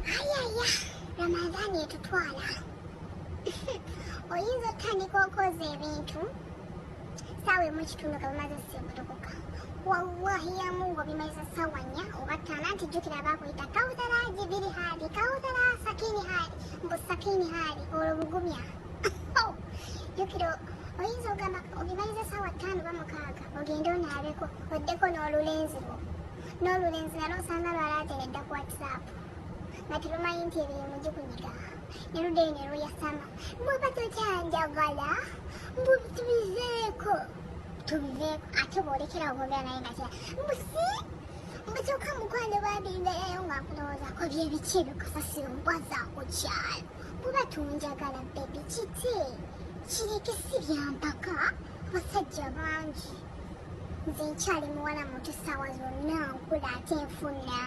ayaya Ramadani etutwala oyinza otandika okoza ebintu saawa emu ekitundu nga bimaze sikutukuka wallahi ya mungu bimaliza sawa 4 oba 5 nti jjukira abakuyita Kawuthara Jibiri hali Kawuthara Sakini hali mbu Sakini hali olwo bugumya jjukira oyinza ogamba obimaliza sawa 5 ba 6 ogende onaabeko oddeko n'olulenzi lwo n'olulenzi nalwo osanga lwalaatera edda ku WhatsApp nga terumanyi nti ebirimu gikunyiga neruddeyo ne luyasama bweba tokyanjagala mbu tubiveeko ate bwolekerawo bwogera naye nga kira mbusi mbukyokka mukwano babimbeerayo nga nkulowoozaako byebiki ebikasasiro mbwa zaakukyalo bweba tunjagala bebi kiti kireke si byampaka abasajja bangi nze nkyali muwala muto saawa zonna nkula ate nfuna